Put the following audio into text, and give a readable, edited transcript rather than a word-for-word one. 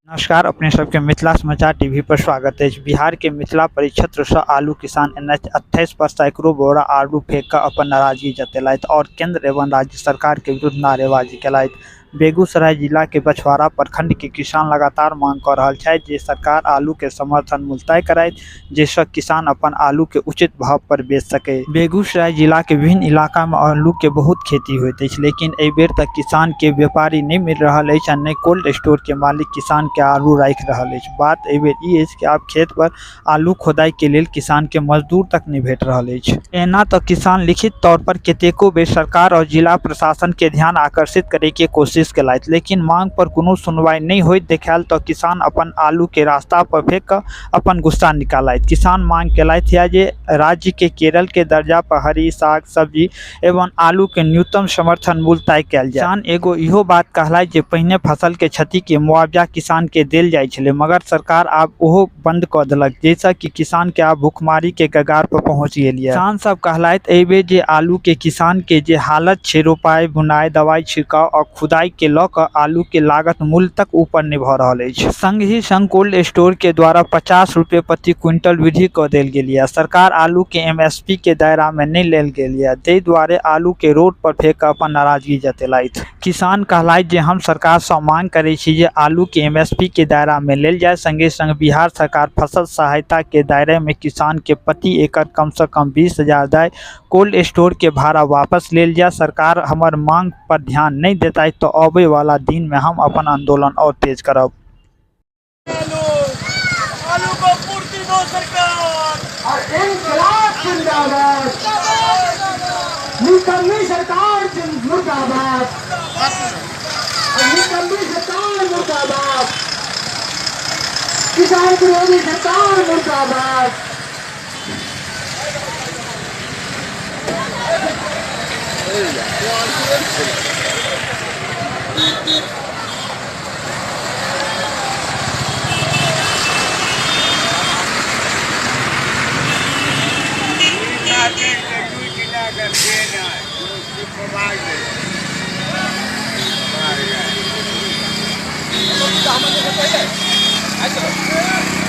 नमस्कार, अपने सबके मिथिला समाचार टीवी पर स्वागत है। बिहार के मिथिला परिक्षेत्र से आलू किसान NH 28 पर सैकड़ों बोरा आलू फेंक कर अपन नाराजगी जतेलथि और केंद्र एवं राज्य सरकार के विरुद्ध नारेबाजी केलथि। बेगूसराय जिला के बछवाड़ा प्रखंड के किसान लगातार मांग कर रहल छथि जे सरकार आलू के समर्थन मूल्य तय करथि, जाहिसँ किसान अपन आलू के उचित भाव पर बेच सके। बेगूसराय जिला के विभिन्न इलाका में आलू के बहुत खेती होइत अछि, लेकिन एहि बेर तक किसान के व्यापारी नहीं मिल रहल अछि आ नहीं कोल्ड स्टोर के मालिक किसान के आलू राखि रहल अछि। बात एहि बेर ई अछि कि आब खेत पर आलू खोदाई के लेल किसान के मजदूर तक नहीं भेट रहल अछि। एना तऽ किसान लिखित तौर पर कतेको बेर सरकार और जिला प्रशासन के ध्यान आकर्षित करे के कोशिश केलथि, लेकिन मांग पर कोनो सुनवाई नहीं होइत देखायल तो किसान अपन आलू के रास्ता पर फेंक कर अपन गुस्सा निकालथि। किसान मांग केलथि है जे राज्य के केरल के दर्जा पर हरी साग सब्जी एवं आलू के न्यूनतम समर्थन मूल्य तय कयल जाय। किसान एगो इहो बात कहलथि जे पहिने फसल के क्षति के मुआवजा किसान के देल जाय छलै, मगर सरकार आब ओहो बंद क देलक, जैसा कि किसान के आब भुखमरी के कगार पर पहुंच गेल है। किसान सब कहलथि एहि बेर जे आलू के किसान के जे हालत छै, रोपाई बुनाई दवाई छिड़काव और खुदाई के लऽ आलू के लागत मूल्य तक ऊपर नहीं भ रहल अछि। संग ही संग कोल्ड स्टोर के द्वारा 50 रुपए प्रति क्विंटल वृद्धि क देल गेल है। सरकार आलू के MSP के दायरा में नहीं लेल गेल है, ताहि दुआरे आलू के रोड पर फेंक कर अपन नाराजगी जतेलथि। किसान कहलथि जे हम सरकार से मांग करे छी जे आलू के MSP के दायरा में लेल जाय, संगे संग बिहार सरकार फसल सहायता के दायरे में किसान के प्रति एकड़ कम से कम 20,000 दे, कोल्ड स्टोर के भाड़ा वापस लेल जाए। सरकार हमर मांग पर ध्यान नहीं देता तो आवे वाला दिन में हम अपन आंदोलन और तेज करब। आलू को पूर्ति दो सरकार और इंकलाब जिंदाबाद, निकम्मी सरकार मुर्दाबाद, निकम्मी सरकार मुर्दाबाद, किसान विरोधी सरकार मुर्दाबाद। Hãy subscribe cho kênh Ghiền Mì Gõ để không bỏ lỡ những video hấp dẫn।